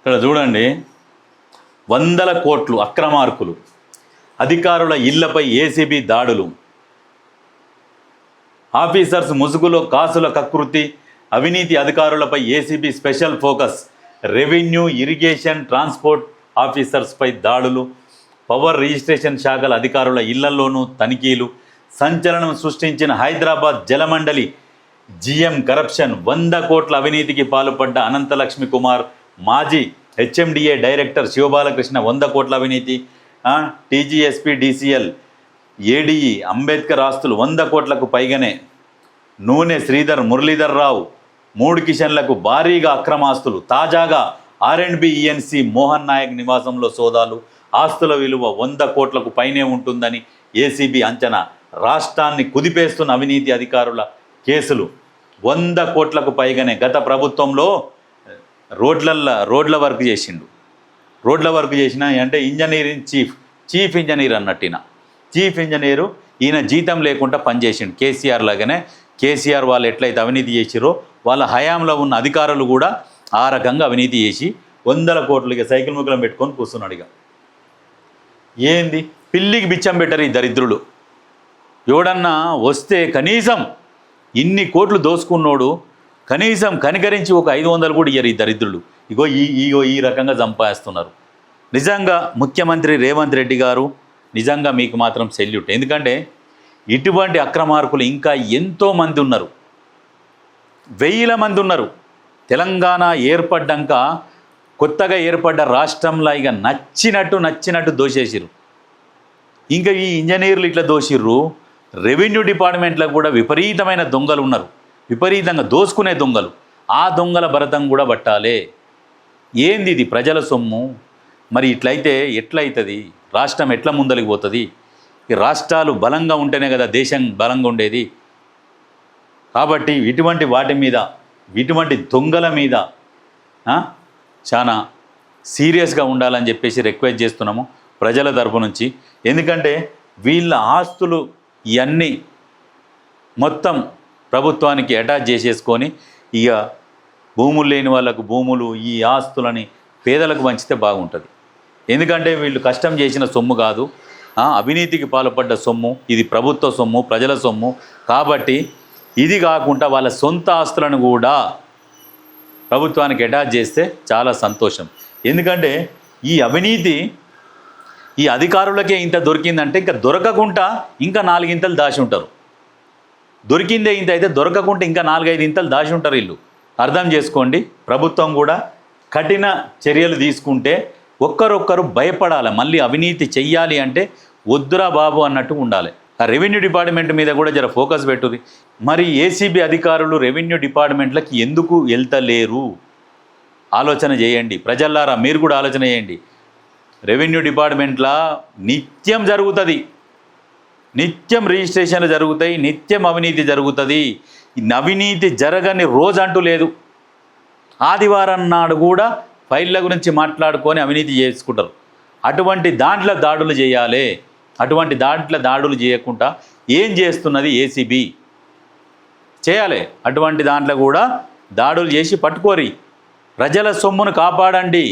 ఇక్కడ చూడండి, వందల కోట్లు అక్రమార్కులు, అధికారుల ఇళ్లపై ఏసీబీ దాడులు, ఆఫీసర్స్ ముసుగులో కాసుల కకృతి, అవినీతి అధికారులపై ACB special focus, revenue, irrigation, transport ఆఫీసర్స్పై దాడులు, పవర్ రిజిస్ట్రేషన్ శాఖల అధికారుల ఇళ్లలోనూ తనిఖీలు, సంచలనం సృష్టించిన హైదరాబాద్ జలమండలి జీఎం కరప్షన్, 100 కోట్ల అవినీతికి పాల్పడ్డ అనంతలక్ష్మి కుమార్, మాజీ హెచ్ఎండిఏ డైరెక్టర్ శివబాలకృష్ణ 100 కోట్ల అవినీతి, టీజీఎస్పీ డీసీఎల్ ఏడీఈ అంబేద్కర్ ఆస్తులు 100 కోట్లకు పైగానే, నూనె శ్రీధర్ మురళీధర్ రావు 3 కిషన్లకు భారీగా అక్రమాస్తులు, తాజాగా ఆర్ఎండ్బి ఈఎన్సీ మోహన్ నాయక్ నివాసంలో సోదాలు, ఆస్తుల విలువ 100 కోట్లకు పైనే ఉంటుందని ఏసీబీ అంచనా, రాష్ట్రాన్ని కుదిపేస్తున్న అవినీతి అధికారుల కేసులు 100 కోట్లకు పైగానే. గత ప్రభుత్వంలో రోడ్ల వర్క్ చేసిండు, రోడ్ల వర్క్ చేసిన అంటే ఇంజనీరింగ్ చీఫ్ ఇంజనీర్ అన్నట్టిన చీఫ్ ఇంజనీరు ఈయన జీతం లేకుండా పనిచేసిండు. కేసీఆర్ లాగానే కేసీఆర్ వాళ్ళు ఎట్లయితే అవినీతి చేసిరో వాళ్ళ హయాంలో ఉన్న అధికారులు కూడా ఆ రకంగా అవినీతి చేసి 100 కోట్లకి సైకిల్ ముగ్గులం పెట్టుకొని కూర్చున్నాడు. ఇక ఏంది పిల్లికి బిచ్చం పెట్టరు ఈ దరిద్రులు. ఎవడన్నా వస్తే కనీసం ఇన్ని కోట్లు దోసుకున్నోడు కనీసం కనికరించి ఒక 500 కూడా ఇయ్యరు ఈ దరిద్రులు. ఇగో ఈ రకంగా సంపాదిస్తున్నారు. నిజంగా ముఖ్యమంత్రి రేవంత్ రెడ్డి గారు నిజంగా మీకు మాత్రం సెల్యూట్. ఎందుకంటే ఇటువంటి అక్రమార్కులు ఇంకా ఎంతోమంది ఉన్నారు, 1000 మంది ఉన్నారు. తెలంగాణ ఏర్పడ్డాక కొత్తగా ఏర్పడ్డ రాష్ట్రంలో ఇక నచ్చినట్టు దోసేసిర్రు. ఇంకా ఈ ఇంజనీర్లు ఇట్లా దోసిర్రు. రెవెన్యూ డిపార్ట్మెంట్లో కూడా విపరీతమైన దొంగలు ఉన్నారు, విపరీతంగా దోసుకునే దొంగలు. ఆ దొంగల భరతం కూడా పట్టాలే. ఏంది ఇది ప్రజల సొమ్ము? మరి ఇట్లయితే ఎట్లయితుంది? రాష్ట్రం ఎట్లా ముందలికి పోతుంది? ఈ రాష్ట్రాలు బలంగా ఉంటేనే కదా దేశం బలంగా ఉండేది. కాబట్టి వాటి మీద, ఇటువంటి దొంగల మీద చాలా సీరియస్గా ఉండాలని చెప్పేసి రిక్వెస్ట్ చేస్తున్నాము ప్రజల తరపు నుంచి. ఎందుకంటే వీళ్ళ ఆస్తులు ఇవన్నీ మొత్తం ప్రభుత్వానికి అటాచ్ చేసేసుకొని ఇక భూములు లేని వాళ్ళకు భూములు, ఈ ఆస్తులని పేదలకు పంచితే బాగుంటుంది. ఎందుకంటే వీళ్ళు కష్టం చేసిన సొమ్ము కాదు, అవినీతికి పాల్పడ్డ సొమ్ము. ఇది ప్రభుత్వ సొమ్ము, ప్రజల సొమ్ము. కాబట్టి ఇది కాకుండా వాళ్ళ సొంత ఆస్తులను కూడా ప్రభుత్వానికి అటాచ్ చేస్తే చాలా సంతోషం. ఎందుకంటే ఈ అవినీతి ఈ అధికారులకే ఇంత దొరికిందంటే ఇంకా దొరకకుండా ఇంకా 4 ఇంతలు దాచి ఉంటారు. దొరికిందే ఇంత అయితే దొరకకుండా ఇంకా 4-5 ఇంతలు దాచి ఉంటారు వీళ్ళు. అర్థం చేసుకోండి. ప్రభుత్వం కూడా కఠిన చర్యలు తీసుకుంటే ఒక్కరొక్కరు భయపడాలి. మళ్ళీ అవినీతి చెయ్యాలి అంటే వద్దురా బాబు అన్నట్టు ఉండాలి. ఆ రెవెన్యూ డిపార్ట్మెంట్ మీద కూడా జర ఫోకస్ పెట్టుది. మరి ఏసీబీ అధికారులు రెవెన్యూ డిపార్ట్మెంట్లకి ఎందుకు వెళ్తలేరు? ఆలోచన చేయండి. ప్రజల్లారా మీరు కూడా ఆలోచన చేయండి. రెవెన్యూ డిపార్ట్మెంట్లో నిత్యం జరుగుతుంది, నిత్యం రిజిస్ట్రేషన్లు జరుగుతాయి, నిత్యం అవినీతి జరుగుతుంది. అవినీతి జరగని రోజు అంటూ లేదు. ఆదివారం నాడు కూడా ఫైళ్ళ గురించి మాట్లాడుకొని అవినీతి చేసుకుంటారు. అటువంటి దాంట్లో దాడులు చేయాలి. అటువంటి దాంట్లో దాడులు చేయకుండా ఏం చేస్తున్నది ఏసీబీ? చేయాలి. అటువంటి దాంట్లో కూడా దాడులు చేసి పట్టుకోరి. ప్రజల సొమ్మును కాపాడండి.